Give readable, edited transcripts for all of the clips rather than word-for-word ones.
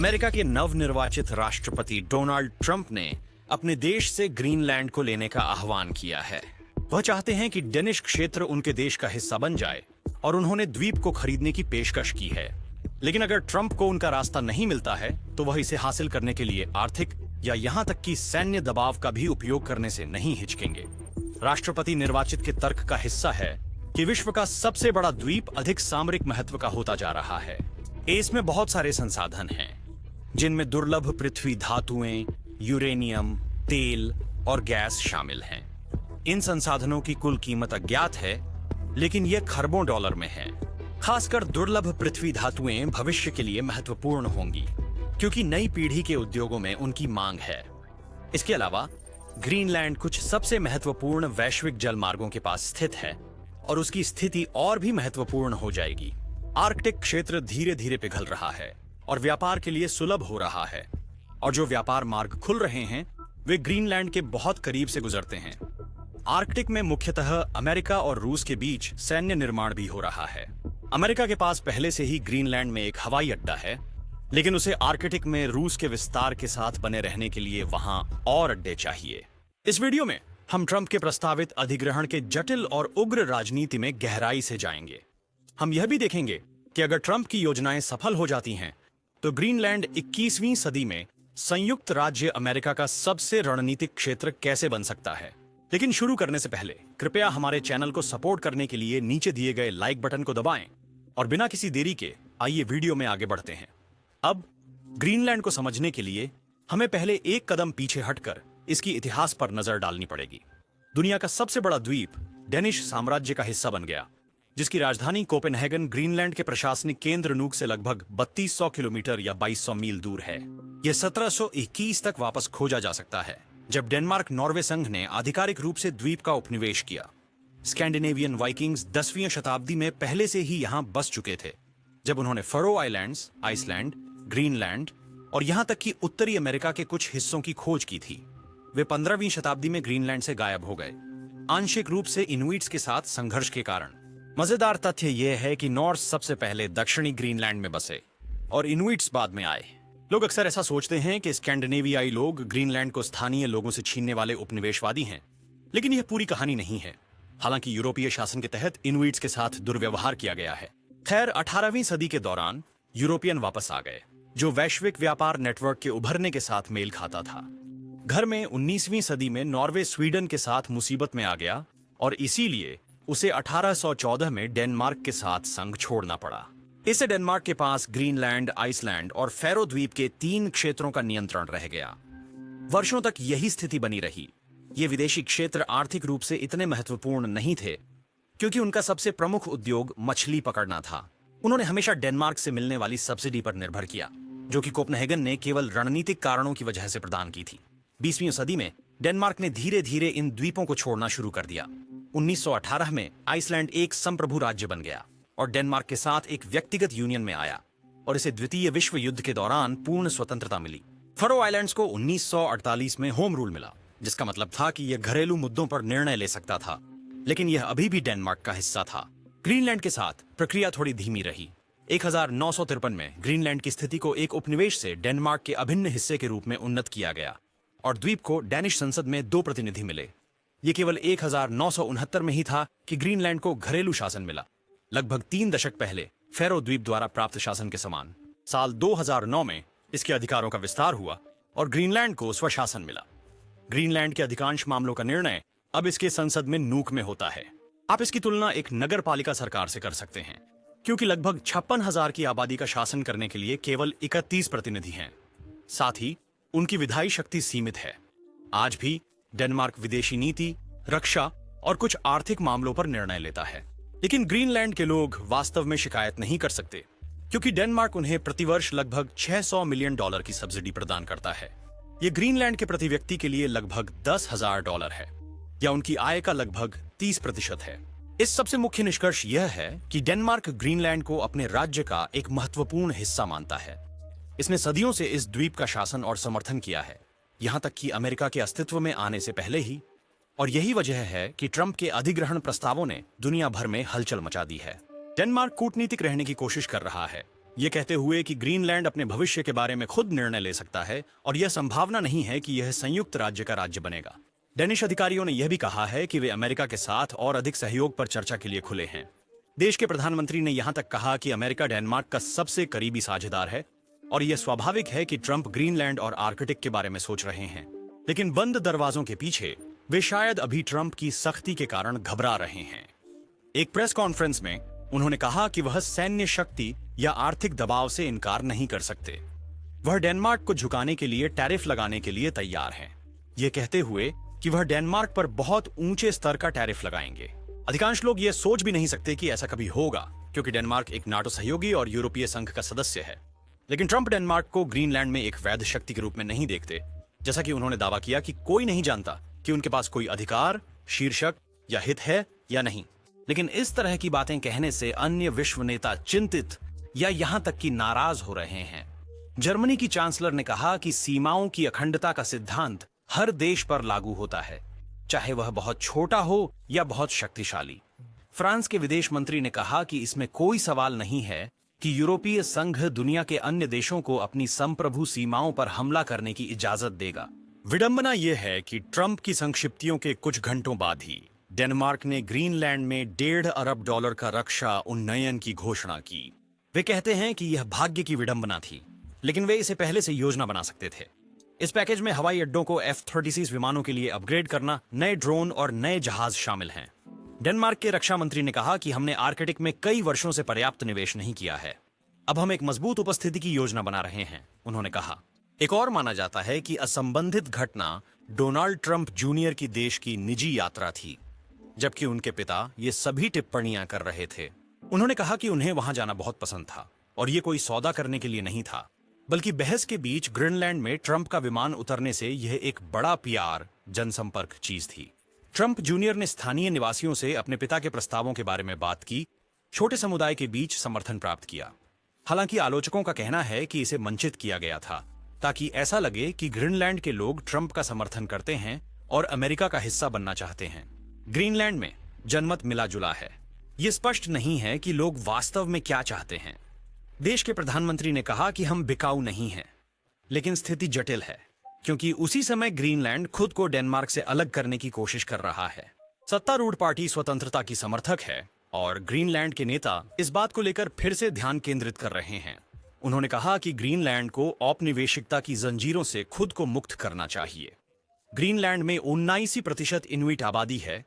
America के नवनिर्वाचित राष्ट्रपति डोनाल्ड ट्रंप ने अपने देश से ग्रीनलैंड को लेने का आह्वान किया है। वह चाहते हैं कि डेनिश क्षेत्र उनके देश का हिस्सा बन जाए और उन्होंने द्वीप को खरीदने की पेशकश की है। लेकिन अगर ट्रंप को उनका रास्ता नहीं मिलता है तो वह इसे हासिल करने के लिए आर्थिक या यहां तक कि सैन्य दबाव का भी उपयोग करने से नहीं हिचकेंगे। राष्ट्रपति निर्वाचित के तर्क का हिस्सा है कि विश्व का सबसे बड़ा द्वीप अधिक सामरिक महत्व का होता जा रहा है। इसमें बहुत सारे संसाधन हैं, जिनमें दुर्लभ पृथ्वी धातुएं, यूरेनियम, तेल और गैस शामिल हैं। इन संसाधनों की कुल कीमत अज्ञात है, लेकिन यह खरबों डॉलर में है। खासकर दुर्लभ पृथ्वी धातुएं भविष्य के लिए महत्वपूर्ण होंगी, क्योंकि नई पीढ़ी के उद्योगों में उनकी मांग है। इसके अलावा ग्रीनलैंड कुछ सबसे महत्वपूर्ण वैश्विक जलमार्गों के पास स्थित है और उसकी स्थिति और भी महत्वपूर्ण हो जाएगी। आर्कटिक क्षेत्र धीरे धीरे पिघल रहा है और व्यापार के लिए सुलभ हो रहा है, और जो व्यापार मार्ग खुल रहे हैं वे ग्रीनलैंड के बहुत करीब से गुजरते हैं। आर्कटिक में मुख्यतः अमेरिका और रूस के बीच सैन्य निर्माण भी हो रहा है। अमेरिका के पास पहले से ही ग्रीनलैंड में एक हवाई अड्डा है, लेकिन उसे आर्कटिक में रूस के विस्तार के साथ बने रहने के लिए वहां और अड्डे चाहिए। इस वीडियो में हम ट्रंप के प्रस्तावित अधिग्रहण के जटिल और उग्र राजनीति में गहराई से जाएंगे। हम यह भी देखेंगे कि अगर ट्रंप की योजनाएं सफल हो जाती हैं तो ग्रीनलैंड 21वीं सदी में संयुक्त राज्य अमेरिका का सबसे रणनीतिक क्षेत्र कैसे बन सकता है। लेकिन शुरू करने से पहले कृपया हमारे चैनल को सपोर्ट करने के लिए नीचे दिए गए लाइक बटन को दबाएं और बिना किसी देरी के आइए वीडियो में आगे बढ़ते हैं। अब ग्रीनलैंड को समझने के लिए हमें पहले एक कदम पीछे हटकर इसकी इतिहास पर नजर डालनी पड़ेगी। दुनिया का सबसे बड़ा द्वीप डेनिश साम्राज्य का हिस्सा बन गया, जिसकी राजधानी कोपेनहेगन ग्रीनलैंड के प्रशासनिक केंद्र नूक से लगभग 3200 किलोमीटर या 2200 मील दूर है। यह 1721 तक वापस खोजा जा सकता है, जब डेनमार्क नॉर्वे संघ ने आधिकारिक रूप से द्वीप का उपनिवेश किया। स्कैंडिनेवियन वाइकिंग्स 10वीं शताब्दी में पहले से ही यहां बस चुके थे, जब उन्होंने फरो आइलैंड्स, आइसलैंड, ग्रीनलैंड और यहां तक कि उत्तरी अमेरिका के कुछ हिस्सों की खोज की थी। वे 15वीं शताब्दी में ग्रीनलैंड से गायब हो गए, आंशिक रूप से इनुइट्स के साथ संघर्ष के कारण। मजेदार तथ्य यह है कि नॉर्स सबसे पहले दक्षिणी ग्रीनलैंड में बसे और इनुइट्स बाद में आए। लोग अक्सर ऐसा सोचते हैं कि स्कैंडिनेवियाई लोग ग्रीनलैंड को स्थानीय लोगों से छीनने वाले उपनिवेशवादी हैं, लेकिन यह पूरी कहानी नहीं है। हालांकि यूरोपीय शासन के तहत इनुइट्स के साथ दुर्व्यवहार किया गया है। खैर, 18वीं सदी के दौरान यूरोपियन वापस आ गए, जो वैश्विक व्यापार नेटवर्क के उभरने के साथ मेल खाता था। घर में 19वीं सदी में नॉर्वे स्वीडन के साथ मुसीबत में आ गया और इसीलिए उसे 1814 में डेनमार्क के साथ संघ छोड़ना पड़ा। इससे डेनमार्क के पास ग्रीनलैंड, आइसलैंड और फैरो द्वीप के 3 क्षेत्रों का नियंत्रण रह गया। वर्षों तक यही स्थिति बनी रही। ये विदेशी क्षेत्र आर्थिक रूप से इतने महत्वपूर्ण नहीं थे, क्योंकि उनका सबसे प्रमुख उद्योग मछली पकड़ना था। उन्होंने हमेशा डेनमार्क से मिलने वाली सब्सिडी पर निर्भर किया, जो कि कोपेनहेगन ने केवल रणनीतिक कारणों की वजह से प्रदान की थी। 20वीं सदी में डेनमार्क ने धीरे धीरे इन द्वीपों को छोड़ना शुरू कर दिया। 1918 में आइसलैंड एक संप्रभु राज्य बन गया और डेनमार्क के साथ एक व्यक्तिगत यूनियन में आया, और इसे द्वितीय विश्व युद्ध के दौरान पूर्ण स्वतंत्रता मिली। फरो आइलैंड्स को 1948 में होम रूल मिला, जिसका मतलब था कि यह घरेलू मुद्दों पर निर्णय ले सकता था, लेकिन यह अभी भी डेनमार्क का हिस्सा था। ग्रीनलैंड के साथ प्रक्रिया थोड़ी धीमी रही। 1953 में ग्रीनलैंड की स्थिति को एक उपनिवेश से डेनमार्क के अभिन्न हिस्से के रूप में उन्नत किया गया और द्वीप को डेनिश संसद में 2 प्रतिनिधि मिले। ये केवल 1969 में ही था कि ग्रीनलैंड को घरेलू शासन मिला, लगभग 3 दशक पहले फैरो द्वीप द्वारा प्राप्त शासन के समान। साल 2009 में इसके अधिकारों का विस्तार हुआ और ग्रीनलैंड को स्वशासन मिला। ग्रीनलैंड के अधिकांश मामलों का निर्णय अब इसके संसद में नूक में होता है। आप इसकी तुलना एक नगर पालिका सरकार से कर सकते हैं, क्योंकि लगभग 56,000 की आबादी का शासन करने के लिए केवल 31 प्रतिनिधि हैं। साथ ही उनकी विधायी शक्ति सीमित है। आज भी डेनमार्क विदेशी नीति, रक्षा और कुछ आर्थिक मामलों पर निर्णय लेता है, लेकिन ग्रीनलैंड के लोग वास्तव में शिकायत नहीं कर सकते, क्योंकि डेनमार्क उन्हें प्रतिवर्ष लगभग $600 मिलियन की सब्सिडी प्रदान करता है। यह ग्रीनलैंड के प्रति व्यक्ति के लिए लगभग $10,000 है, या उनकी आय का लगभग 30% है। इस सबसे मुख्य निष्कर्ष यह है कि डेनमार्क ग्रीनलैंड को अपने राज्य का एक महत्वपूर्ण हिस्सा मानता है। इसने सदियों से इस द्वीप का शासन और समर्थन किया है, यहां तक कि अमेरिका के अस्तित्व में आने से पहले ही। और यही वजह है कि ट्रंप के अधिग्रहण प्रस्तावों ने दुनिया भर में हलचल मचा दी है। डेनमार्क कूटनीतिक रहने की कोशिश कर रहा है, ये कहते हुए कि ग्रीनलैंड अपने भविष्य के बारे में खुद निर्णय ले सकता है और यह संभावना नहीं है कि यह संयुक्त राज्य का राज्य बनेगा। डेनिश अधिकारियों ने यह भी कहा है कि वे अमेरिका के साथ और अधिक सहयोग पर चर्चा के लिए खुले हैं। देश के प्रधानमंत्री ने यहां तक कहा कि अमेरिका डेनमार्क का सबसे करीबी साझेदार है और यह स्वाभाविक है कि ट्रंप ग्रीनलैंड और आर्कटिक के बारे में सोच रहे हैं, लेकिन बंद दरवाजों के पीछे वे शायद अभी ट्रंप की सख्ती के कारण घबरा रहे हैं। एक प्रेस कॉन्फ्रेंस में उन्होंने कहा कि वह सैन्य शक्ति या आर्थिक दबाव से इनकार नहीं कर सकते। वह डेनमार्क को झुकाने के लिए टैरिफ लगाने के लिए तैयार हैं, ये कहते हुए कि वह डेनमार्क पर बहुत ऊंचे स्तर का टैरिफ लगाएंगे। अधिकांश लोग यह सोच भी नहीं सकते कि ऐसा कभी होगा, क्योंकि डेनमार्क एक नाटो सहयोगी और यूरोपीय संघ का सदस्य है। लेकिन ट्रंप डेनमार्क को ग्रीनलैंड में एक वैध शक्ति के रूप में नहीं देखते, जैसा कि उन्होंने दावा किया कि कोई नहीं जानता कि उनके पास कोई अधिकार, शीर्षक या हित है या नहीं। लेकिन इस तरह की बातें कहने से अन्य विश्व नेता चिंतित या यहां तक कि नाराज हो रहे हैं। जर्मनी की चांसलर ने कहा कि सीमाओं की अखंडता का सिद्धांत हर देश पर लागू होता है, चाहे वह बहुत छोटा हो या बहुत शक्तिशाली। फ्रांस के विदेश मंत्री ने कहा कि इसमें कोई सवाल नहीं है कि यूरोपीय संघ दुनिया के अन्य देशों को अपनी संप्रभु सीमाओं पर हमला करने की इजाजत देगा। विडंबना यह है कि ट्रंप की संक्षिप्तियों के कुछ घंटों बाद ही डेनमार्क ने ग्रीनलैंड में $1.5 अरब का रक्षा उन्नयन की घोषणा की। वे कहते हैं कि यह भाग्य की विडंबना थी, लेकिन वे इसे पहले से योजना बना सकते थे। इस पैकेज में हवाई अड्डों को F-36 विमानों के लिए अपग्रेड करना, नए ड्रोन और नए जहाज शामिल हैं। डेनमार्क के रक्षा मंत्री ने कहा कि हमने आर्कटिक में कई वर्षों से पर्याप्त निवेश नहीं किया है, अब हम एक मजबूत उपस्थिति की योजना बना रहे हैं, उन्होंने कहा। एक और माना जाता है कि असंबंधित घटना डोनाल्ड ट्रंप जूनियर की देश की निजी यात्रा थी, जबकि उनके पिता ये सभी टिप्पणियां कर रहे थे। उन्होंने कहा कि उन्हें वहां जाना बहुत पसंद था और ये कोई सौदा करने के लिए नहीं था, बल्कि बहस के बीच ग्रीनलैंड में ट्रंप का विमान उतरने से यह एक बड़ा पीआर जनसंपर्क चीज थी। ट्रंप जूनियर ने स्थानीय निवासियों से अपने पिता के प्रस्तावों के बारे में बात की, छोटे समुदाय के बीच समर्थन प्राप्त किया। हालांकि आलोचकों का कहना है कि इसे मंचित किया गया था ताकि ऐसा लगे कि ग्रीनलैंड के लोग ट्रंप का समर्थन करते हैं और अमेरिका का हिस्सा बनना चाहते हैं। ग्रीनलैंड में जनमत मिला जुला है। यह स्पष्ट नहीं है कि लोग वास्तव में क्या चाहते हैं। देश के प्रधानमंत्री ने कहा कि हम बिकाऊ नहीं हैं, लेकिन स्थिति जटिल है, क्योंकि उसी समय ग्रीनलैंड खुद को डेनमार्क से अलग करने की कोशिश कर रहा है। सत्तारूढ़ पार्टी स्वतंत्रता की समर्थक है और ग्रीनलैंड के नेता इस बात को लेकर फिर से ध्यान केंद्रित कर रहे हैं। उन्होंने कहा कि ग्रीनलैंड को औपनिवेशिकता की जंजीरों से खुद को मुक्त करना चाहिए। ग्रीनलैंड में 79% इनुइट आबादी है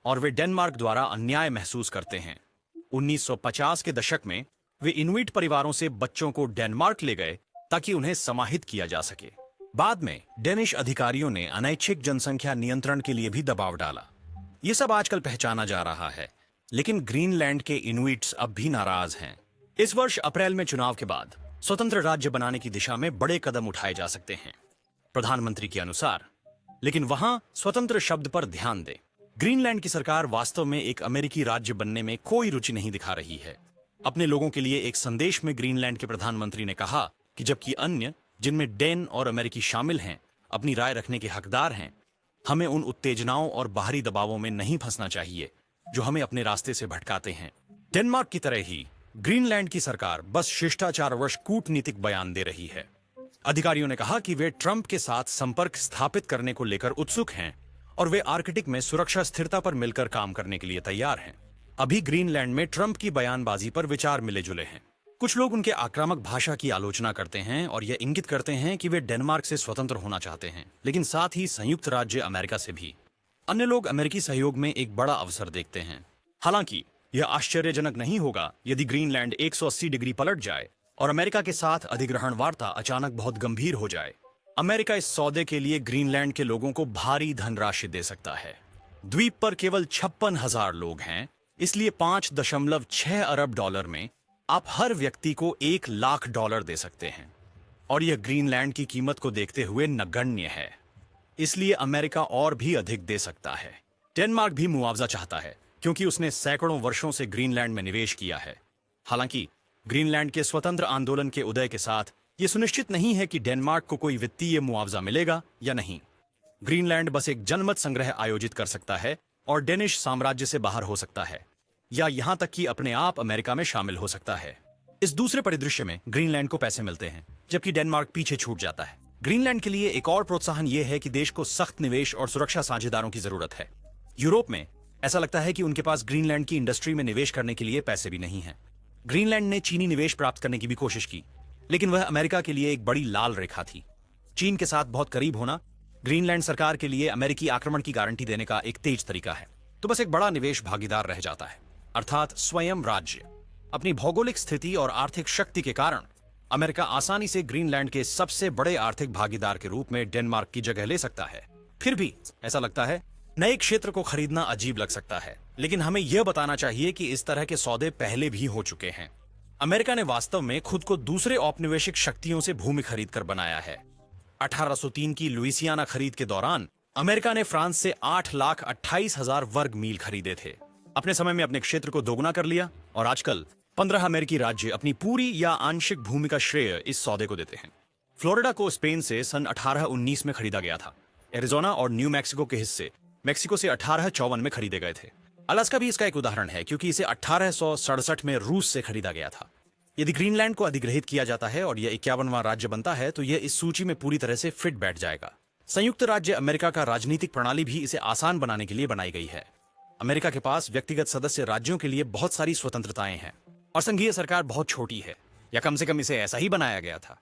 और वे डेनमार्क द्वारा अन्याय महसूस करते हैं। 1950 के दशक में वे इनुइट परिवारों से बच्चों को डेनमार्क ले गए ताकि उन्हें समाहित किया जा सके। बाद में डेनिश अधिकारियों ने अनैच्छिक जनसंख्या नियंत्रण के लिए भी दबाव डाला। ये सब आजकल पहचाना जा रहा है, लेकिन ग्रीनलैंड के इनुइट्स अब भी नाराज हैं। इस वर्ष अप्रैल में चुनाव के बाद स्वतंत्र राज्य बनाने की दिशा में बड़े कदम उठाए जा सकते हैं, प्रधानमंत्री के अनुसार। लेकिन वहां स्वतंत्र शब्द पर ध्यान दें। ग्रीनलैंड की सरकार वास्तव में एक अमेरिकी राज्य बनने में कोई रुचि नहीं दिखा रही है। अपने लोगों के लिए एक संदेश में ग्रीनलैंड के प्रधानमंत्री ने कहा कि जबकि अन्य, जिनमें डेन और अमेरिकी शामिल हैं, अपनी राय रखने के हकदार हैं, हमें उन उत्तेजनाओं और बाहरी दबावों में नहीं फंसना चाहिए जो हमें अपने रास्ते से भटकाते हैं। डेनमार्क की तरह ही ग्रीनलैंड की सरकार बस शिष्टाचारवश कूटनीतिक बयान दे रही है। अधिकारियों ने कहा कि वे ट्रंप के साथ संपर्क स्थापित करने को लेकर उत्सुक हैं और वे आर्कटिक में सुरक्षा स्थिरता पर मिलकर काम करने के लिए तैयार हैं। अभी ग्रीनलैंड में ट्रंप की बयानबाजी पर विचार मिले जुले हैं। कुछ लोग उनके आक्रामक भाषा की आलोचना करते हैं और यह इंगित करते हैं कि वे डेनमार्क से स्वतंत्र होना चाहते हैं, लेकिन साथ ही संयुक्त राज्य अमेरिका से भी। अन्य लोग अमेरिकी सहयोग में एक बड़ा अवसर देखते हैं। हालांकि यह आश्चर्यजनक नहीं होगा यदि ग्रीनलैंड 180 डिग्री पलट जाए और अमेरिका के साथ अधिग्रहण वार्ता अचानक बहुत गंभीर हो जाए। अमेरिका इस सौदे के लिए ग्रीनलैंड के लोगों को भारी धनराशि दे सकता है। द्वीप पर केवल 56,000 लोग हैं, इसलिए $5.6 अरब में आप हर व्यक्ति को $1 लाख दे सकते हैं, और यह ग्रीनलैंड की कीमत को देखते हुए नगण्य है। इसलिए अमेरिका और भी अधिक दे सकता है। डेनमार्क भी मुआवजा चाहता है क्योंकि उसने सैकड़ों वर्षों से ग्रीनलैंड में निवेश किया है। हालांकि ग्रीनलैंड के स्वतंत्र आंदोलन के उदय के साथ यह सुनिश्चित नहीं है कि डेनमार्क को कोई वित्तीय मुआवजा मिलेगा या नहीं। ग्रीनलैंड बस एक जनमत संग्रह आयोजित कर सकता है और डेनिश साम्राज्य से बाहर हो सकता है, या यहां तक कि अपने आप अमेरिका में शामिल हो सकता है। इस दूसरे परिदृश्य में ग्रीनलैंड को पैसे मिलते हैं, जबकि डेनमार्क पीछे छूट जाता है। ग्रीनलैंड के लिए एक और प्रोत्साहन यह है कि देश को सख्त निवेश और सुरक्षा साझेदारों की जरूरत है। यूरोप में ऐसा लगता है कि उनके पास ग्रीनलैंड की इंडस्ट्री में निवेश करने के लिए पैसे भी नहीं हैं। ग्रीनलैंड ने चीनी निवेश प्राप्त करने की भी कोशिश की, लेकिन वह अमेरिका के लिए एक बड़ी लाल रेखा थी। चीन के साथ बहुत करीब होना ग्रीनलैंड सरकार के लिए अमेरिकी आक्रमण की गारंटी देने का एक तेज तरीका है। तो बस एक बड़ा निवेश भागीदार रह जाता है, अर्थात स्वयं राज्य। अपनी भौगोलिक स्थिति और आर्थिक शक्ति के कारण अमेरिका आसानी से ग्रीनलैंड के सबसे बड़े आर्थिक भागीदार के रूप में डेनमार्क की जगह ले सकता है। फिर भी ऐसा लगता है नए क्षेत्र को खरीदना अजीब लग सकता है, लेकिन हमें यह बताना चाहिए कि इस तरह के सौदे पहले भी हो चुके हैं। अमेरिका ने वास्तव में खुद को दूसरे औपनिवेशिक शक्तियों से भूमि खरीद कर बनाया है। 1803 की लुइसियाना खरीद के दौरान अमेरिका ने फ्रांस से 8,28,000 वर्ग मील खरीदे थे। अपने समय में अपने क्षेत्र को दोगुना कर लिया और आजकल 15 अमेरिकी राज्य अपनी पूरी या आंशिक भूमि का श्रेय इस सौदे को देते हैं। फ्लोरिडा को स्पेन से सन 1819 में खरीदा गया था। एरिजोना और न्यू मैक्सिको के हिस्से मेक्सिको से 1854 में खरीदे गए थे। अलास्का भी इसका एक उदाहरण है, क्योंकि इसे 1867 में रूस से खरीदा गया था। यदि ग्रीनलैंड को अधिग्रहित किया जाता है और यह 51वां राज्य बनता है तो यह इस सूची में पूरी तरह से फिट बैठ जाएगा। संयुक्त राज्य अमेरिका का राजनीतिक प्रणाली भी इसे आसान बनाने के लिए बनाई गई है। अमेरिका के पास व्यक्तिगत सदस्य राज्यों के लिए बहुत सारी स्वतंत्रताएं हैं और संघीय सरकार बहुत छोटी है, या कम से कम इसे ऐसा ही बनाया गया था।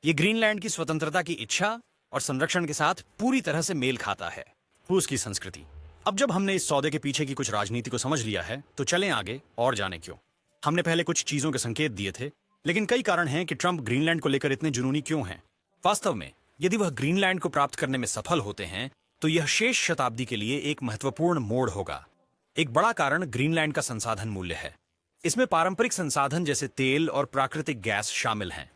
यह ग्रीनलैंड की स्वतंत्रता की इच्छा और संरक्षण के साथ पूरी तरह से मेल खाता है। रूस की संस्कृति। अब जब हमने इस सौदे के पीछे की कुछ राजनीति को समझ लिया है तो चलें आगे और जाने क्यों। हमने पहले कुछ चीजों के संकेत दिए थे, लेकिन कई कारण हैं कि ट्रंप ग्रीनलैंड को लेकर इतने जुनूनी क्यों हैं। वास्तव में यदि वह ग्रीनलैंड को प्राप्त करने में सफल होते हैं तो यह शेष शताब्दी के लिए एक महत्वपूर्ण मोड़ होगा। एक बड़ा कारण ग्रीनलैंड का संसाधन मूल्य है। इसमें पारंपरिक संसाधन जैसे तेल और प्राकृतिक गैस शामिल हैं।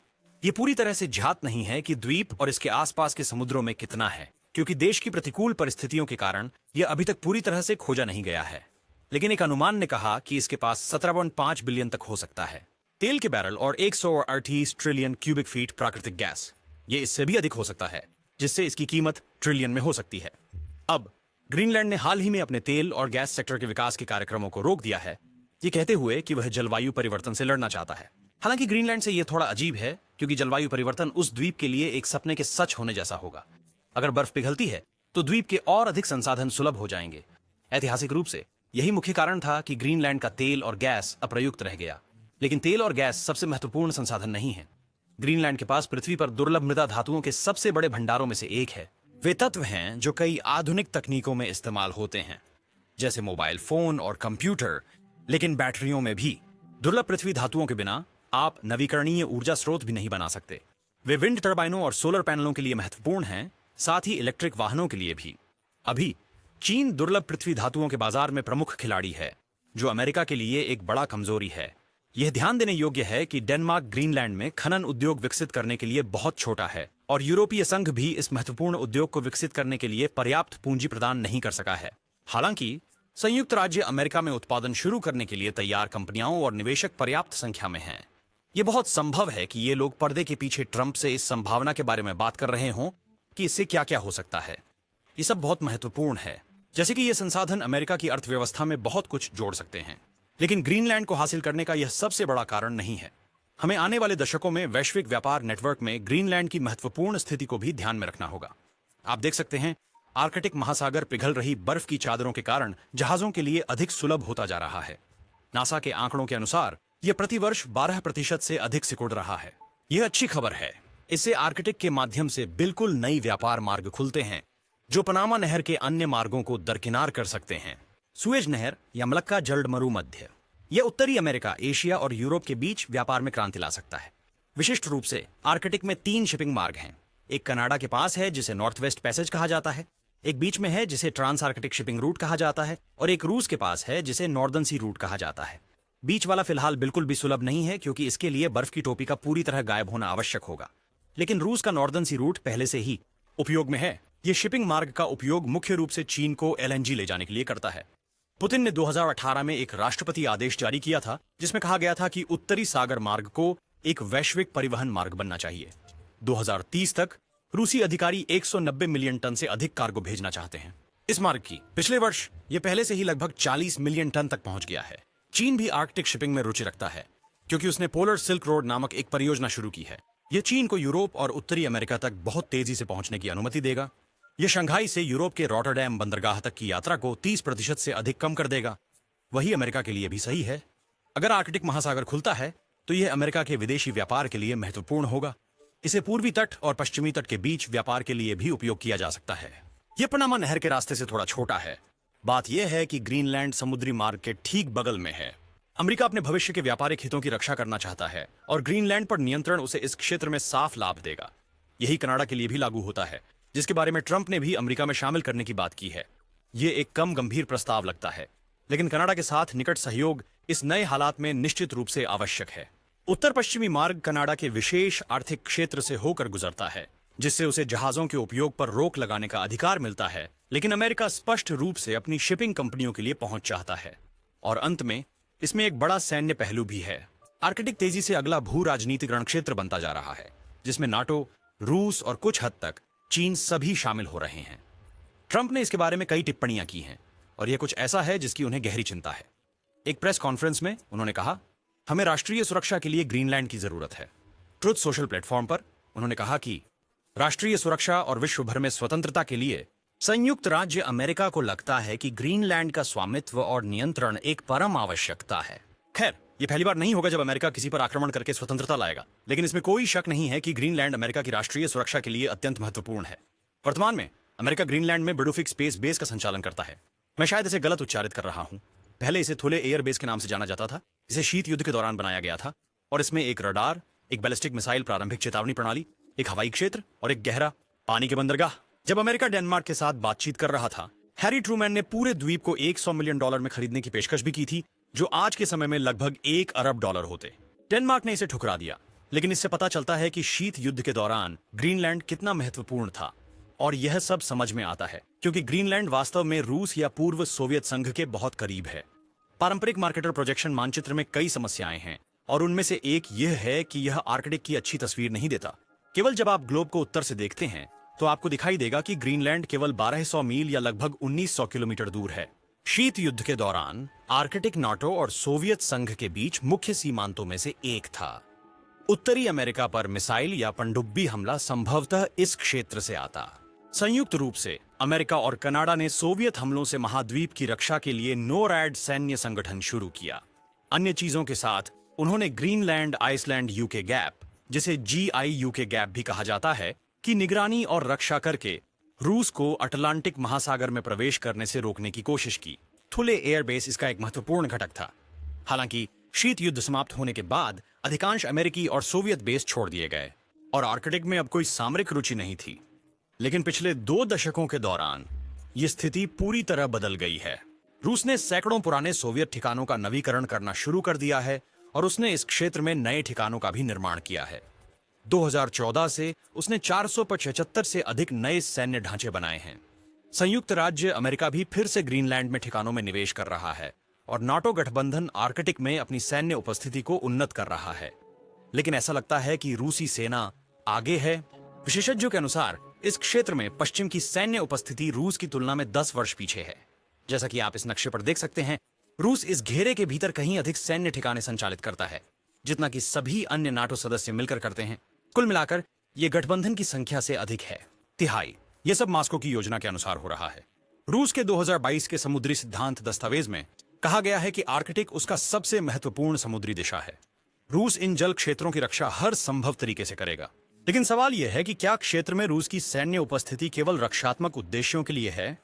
ये पूरी तरह से ज्ञात नहीं है कि द्वीप और इसके आसपास के समुद्रों में कितना है, क्योंकि देश की प्रतिकूल परिस्थितियों के कारण यह अभी तक पूरी तरह से खोजा नहीं गया है। लेकिन एक अनुमान ने कहा कि इसके पास 17.5 बिलियन तक हो सकता है। तेल के बैरल और 138 ट्रिलियन क्यूबिक फीट प्राकृतिक गैस, ये इससे भी अधिक हो सकता है, जिससे इसकी कीमत ट्रिलियन में हो सकती है। अब ग्रीनलैंड ने हाल ही में अपने तेल और गैस सेक्टर के विकास के कार्यक्रमों को रोक दिया है, ये कहते हुए कि वह जलवायु परिवर्तन से लड़ना चाहता है। हालांकि ग्रीनलैंड से यह थोड़ा अजीब है, क्योंकि जलवायु परिवर्तन उस द्वीप के लिए एक सपने के सच होने जैसा होगा। अगर बर्फ पिघलती है तो द्वीप के और अधिक संसाधन सुलभ हो जाएंगे। ऐतिहासिक रूप से यही मुख्य कारण था कि ग्रीनलैंड का तेल और गैस अप्रयुक्त रह गया। लेकिन तेल और गैस सबसे महत्वपूर्ण संसाधन नहीं है। ग्रीनलैंड के पास पृथ्वी पर दुर्लभ मृदा धातुओं के सबसे बड़े भंडारों में से एक है। वे तत्व हैं जो कई आधुनिक तकनीकों में इस्तेमाल होते हैं, जैसे मोबाइल फोन और कंप्यूटर, लेकिन बैटरियों में भी। दुर्लभ पृथ्वी धातुओं के बिना आप नवीकरणीय ऊर्जा स्रोत भी नहीं बना सकते। वे विंड टर्बाइनों और सोलर पैनलों के लिए महत्वपूर्ण हैं, साथ ही इलेक्ट्रिक वाहनों के लिए भी। अभी चीन दुर्लभ पृथ्वी धातुओं के बाजार में प्रमुख खिलाड़ी है, जो अमेरिका के लिए एक बड़ा कमजोरी है। यह ध्यान देने योग्य है कि डेनमार्क ग्रीनलैंड में खनन उद्योग विकसित करने के लिए बहुत छोटा है और यूरोपीय संघ भी इस महत्वपूर्ण उद्योग को विकसित करने के लिए पर्याप्त पूंजी प्रदान नहीं कर सका है। हालांकि संयुक्त राज्य अमेरिका में उत्पादन शुरू करने के लिए तैयार कंपनियां और निवेशक पर्याप्त संख्या में हैं। यह बहुत संभव है कि ये लोग पर्दे के पीछे ट्रंप से इस संभावना के बारे में बात कर रहे हों कि इससे क्या क्या हो सकता है। ये सब बहुत महत्वपूर्ण है, जैसे कि ये संसाधन अमेरिका की अर्थव्यवस्था में बहुत कुछ जोड़ सकते हैं। लेकिन ग्रीनलैंड को हासिल करने का यह सबसे बड़ा कारण नहीं है। हमें आने वाले दशकों में वैश्विक व्यापार नेटवर्क में ग्रीनलैंड की महत्वपूर्ण स्थिति को भी ध्यान में रखना होगा। आप देख सकते हैं, आर्कटिक महासागर पिघल रही बर्फ की चादरों के कारण जहाजों के लिए अधिक सुलभ होता जा रहा है। नासा के आंकड़ों के अनुसार यह प्रतिवर्ष 12% से अधिक सिकुड़ रहा है। यह अच्छी खबर है। इससे आर्कटिक के माध्यम से बिल्कुल नई व्यापार मार्ग खुलते हैं, जो पनामा नहर के अन्य मार्गों को दरकिनार कर सकते हैं। सुएज नहर या मलक्का जलमरुमध्य, यह उत्तरी अमेरिका, एशिया और यूरोप के बीच व्यापार में क्रांति ला सकता है। विशिष्ट रूप से आर्कटिक में 3 शिपिंग मार्ग हैं। एक कनाडा के पास है जिसे नॉर्थ वेस्ट पैसेज कहा जाता है, एक बीच में है जिसे ट्रांस आर्कटिक शिपिंग रूट कहा जाता है, और एक रूस के पास है जिसे नॉर्दर्न सी रूट कहा जाता है। बीच वाला फिलहाल बिल्कुल भी सुलभ नहीं है, क्योंकि इसके लिए बर्फ की टोपी का पूरी तरह गायब होना आवश्यक होगा। लेकिन रूस का नॉर्दर्न सी रूट पहले से ही उपयोग में है। यह शिपिंग मार्ग का उपयोग मुख्य रूप से चीन को एलएनजी ले जाने के लिए करता है। पुतिन ने 2018 में एक राष्ट्रपति आदेश जारी किया था, जिसमें कहा गया था कि उत्तरी सागर मार्ग को एक वैश्विक परिवहन मार्ग बनना चाहिए। 2030 तक रूसी अधिकारी 190 मिलियन टन से अधिक कार्गो भेजना चाहते हैं। इस मार्ग की पिछले वर्ष यह पहले से ही लगभग 40 मिलियन टन तक पहुंच गया है। चीन भी आर्कटिक शिपिंग में रुचि रखता है, क्योंकि उसने पोलर सिल्क रोड नामक एक परियोजना शुरू की है। यह चीन को यूरोप और उत्तरी अमेरिका तक बहुत तेजी से पहुंचने की अनुमति देगा। यह शंघाई से यूरोप के रॉटरडैम बंदरगाह तक की यात्रा को 30% से अधिक कम कर देगा। वही अमेरिका के लिए भी सही है। अगर आर्कटिक महासागर खुलता है तो यह अमेरिका के विदेशी व्यापार के लिए महत्वपूर्ण होगा। इसे पूर्वी तट और पश्चिमी तट के बीच व्यापार के लिए भी उपयोग किया जा सकता है। यह पनामा नहर के रास्ते से थोड़ा छोटा है। बात यह है कि ग्रीनलैंड समुद्री मार्ग के ठीक बगल में है। अमेरिका अपने भविष्य के व्यापारिक हितों की रक्षा करना चाहता है और ग्रीनलैंड पर नियंत्रण उसे इस क्षेत्र में साफ लाभ देगा। यही कनाडा के लिए भी लागू होता है, जिसके बारे में ट्रंप ने भी अमेरिका में शामिल करने की बात की है। यह एक कम गंभीर प्रस्ताव लगता है, लेकिन कनाडा के साथ निकट सहयोग इस नए हालात में निश्चित रूप से आवश्यक है। उत्तर पश्चिमी मार्ग कनाडा के विशेष आर्थिक क्षेत्र से होकर गुजरता है, जिससे उसे जहाजों के उपयोग पर रोक लगाने का अधिकार मिलता है। लेकिन अमेरिका स्पष्ट रूप से अपनी शिपिंग कंपनियों के लिए पहुंच चाहता है। और अंत में इसमें एक बड़ा सैन्य पहलू भी है। आर्कटिक तेजी से अगला भू राजनीतिक रणक्षेत्र बनता जा रहा है, जिसमें नाटो, रूस और कुछ हद तक चीन सभी शामिल हो रहे हैं। ट्रंप ने इसके बारे में कई टिप्पणियां की हैं और यह कुछ ऐसा है जिसकी उन्हें गहरी चिंता है। एक प्रेस कॉन्फ्रेंस में उन्होंने कहा, हमें राष्ट्रीय सुरक्षा के लिए ग्रीनलैंड की जरूरत है। ट्रुथ सोशल प्लेटफॉर्म पर उन्होंने कहा कि राष्ट्रीय सुरक्षा और विश्व भर में स्वतंत्रता के लिए संयुक्त राज्य अमेरिका को लगता है कि ग्रीनलैंड का स्वामित्व और नियंत्रण एक परम आवश्यकता है। खैर, यह पहली बार नहीं होगा जब अमेरिका किसी पर आक्रमण करके स्वतंत्रता लाएगा, लेकिन इसमें कोई शक नहीं है कि ग्रीनलैंड अमेरिका की राष्ट्रीय सुरक्षा के लिए अत्यंत महत्वपूर्ण है। वर्तमान में अमेरिका ग्रीनलैंड में बिडुफिक स्पेस बेस का संचालन करता है। मैं शायद इसे गलत उच्चारित कर रहा हूं। पहले इसे थुले एयर बेस के नाम से जाना जाता था। इसे शीत युद्ध के दौरान बनाया गया था और इसमें एक रडार, एक बैलिस्टिक मिसाइल प्रारंभिक चेतावनी प्रणाली, एक हवाई क्षेत्र और एक गहरा पानी के बंदरगाह। जब अमेरिका डेनमार्क के साथ बातचीत कर रहा था, हैरी ट्रूमैन ने पूरे द्वीप को $100 मिलियन में खरीदने की पेशकश भी की थी, जो आज के समय में लगभग $1 अरब होते। डेनमार्क ने इसे ठुकरा दिया, लेकिन इससे पता चलता है कि शीत युद्ध के दौरान ग्रीनलैंड कितना महत्वपूर्ण था। और यह सब समझ में आता है क्योंकि ग्रीनलैंड वास्तव में रूस या पूर्व सोवियत संघ के बहुत करीब है। पारंपरिक मार्केटर प्रोजेक्शन मानचित्र में कई समस्याएं हैं और उनमें से एक यह है कि यह आर्कटिक की अच्छी तस्वीर नहीं देता। केवल जब आप ग्लोब को उत्तर से देखते हैं तो आपको दिखाई देगा कि ग्रीनलैंड केवल 1200 मील या लगभग 1900 किलोमीटर दूर है। शीत युद्ध के दौरान आर्कटिक नाटो और सोवियत संघ के बीच मुख्य सीमांतों में से एक था। उत्तरी अमेरिका पर मिसाइल या पनडुब्बी हमला संभवतः इस क्षेत्र से आता। संयुक्त रूप से अमेरिका और कनाडा ने सोवियत हमलों से महाद्वीप की रक्षा के लिए नोरैड सैन्य संगठन शुरू किया। अन्य चीजों के साथ उन्होंने ग्रीनलैंड आइसलैंड यूके गैप, जिसे GIUK गैप भी कहा जाता है, की निगरानी और रक्षा करके रूस को अटलांटिक महासागर में प्रवेश करने से रोकने की कोशिश की। थुले एयरबेस इसका एक महत्वपूर्ण घटक था। हालांकि शीत युद्ध समाप्त होने के बाद अधिकांश अमेरिकी और सोवियत बेस छोड़ दिए गए और आर्कटिक में अब कोई सामरिक रुचि नहीं थी। लेकिन पिछले 2 दशकों के दौरान ये स्थिति पूरी तरह बदल गई है। रूस ने सैकड़ों पुराने सोवियत ठिकानों का नवीकरण करना शुरू कर दिया है और उसने इस क्षेत्र में नए ठिकानों का भी निर्माण किया है। 2014 से उसने 475 से अधिक नए सैन्य ढांचे बनाए हैं। संयुक्त राज्य अमेरिका भी फिर से ग्रीनलैंड में ठिकानों में निवेश कर रहा है और नाटो गठबंधन आर्कटिक में अपनी सैन्य उपस्थिति को उन्नत कर रहा है। लेकिन ऐसा लगता है कि रूसी सेना आगे है। विशेषज्ञों के अनुसार इस क्षेत्र में पश्चिम की सैन्य उपस्थिति रूस की तुलना में 10 वर्ष पीछे है। जैसा कि आप इस नक्शे पर देख सकते हैं, रूस इस घेरे के भीतर कहीं अधिक सैन्य ठिकाने संचालित करता है जितना कि सभी अन्य नाटो सदस्य मिलकर करते हैं। कुल मिलाकर यह गठबंधन की संख्या से अधिक है, तिहाई। यह सब मास्को की योजना के अनुसार हो रहा है। रूस के 2022 के समुद्री सिद्धांत दस्तावेज में कहा गया है कि आर्कटिक उसका सबसे महत्वपूर्ण समुद्री दिशा है। रूस इन जल क्षेत्रों की रक्षा हर संभव तरीके से करेगा। लेकिन सवाल यह है कि क्या क्षेत्र में रूस की सैन्य उपस्थिति केवल रक्षात्मक उद्देश्यों के लिए है?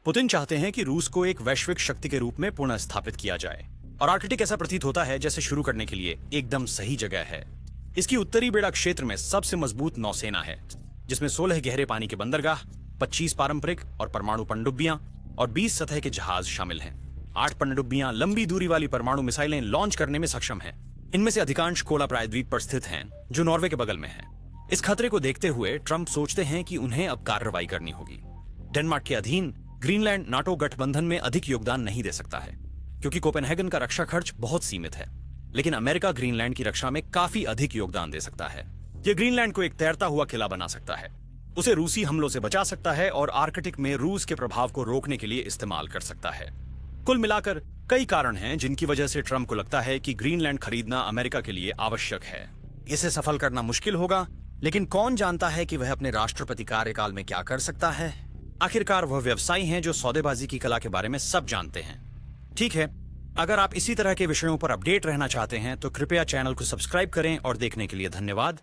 पुतिन चाहते हैं कि रूस को एक वैश्विक शक्ति के रूप में पुनः स्थापित किया जाए और आर्कटिक ऐसा प्रतीत होता है जैसे शुरू करने के लिए एकदम सही जगह है। इसकी उत्तरी बेड़ा क्षेत्र में सबसे मजबूत नौसेना है, जिसमें 16 गहरे पानी के बंदरगाह, 25 पारंपरिक और परमाणु पनडुब्बियां और 20 सतह के जहाज शामिल हैं। 8 पनडुब्बियां लंबी दूरी वाली परमाणु मिसाइलें लॉन्च करने में सक्षम हैं। इनमें से अधिकांश कोला प्रायद्वीप पर स्थित हैं, जो नॉर्वे के बगल में है। इस खतरे को देखते हुए ट्रंप सोचते हैं कि उन्हें अब कार्रवाई करनी होगी। डेनमार्क के अधीन ग्रीनलैंड नाटो गठबंधन में अधिक योगदान नहीं दे सकता है क्योंकि कोपेनहेगन का रक्षा खर्च बहुत सीमित है। लेकिन अमेरिका ग्रीनलैंड की रक्षा में काफी अधिक योगदान दे सकता है। यह ग्रीनलैंड को एक तैरता हुआ किला बना सकता है, उसे रूसी हमलों से बचा सकता है और आर्कटिक में रूस के प्रभाव को रोकने के लिए इस्तेमाल कर सकता है। कुल मिलाकर कई कारण हैं जिनकी वजह से ट्रंप को लगता है कि ग्रीनलैंड खरीदना अमेरिका के लिए आवश्यक है। इसे सफल करना मुश्किल होगा, लेकिन कौन जानता है कि वह अपने राष्ट्रपति कार्यकाल में क्या कर सकता है। आखिरकार वह व्यवसायी हैं जो सौदेबाजी की कला के बारे में सब जानते हैं। ठीक है, अगर आप इसी तरह के विषयों पर अपडेट रहना चाहते हैं तो कृपया चैनल को सब्सक्राइब करें और देखने के लिए धन्यवाद।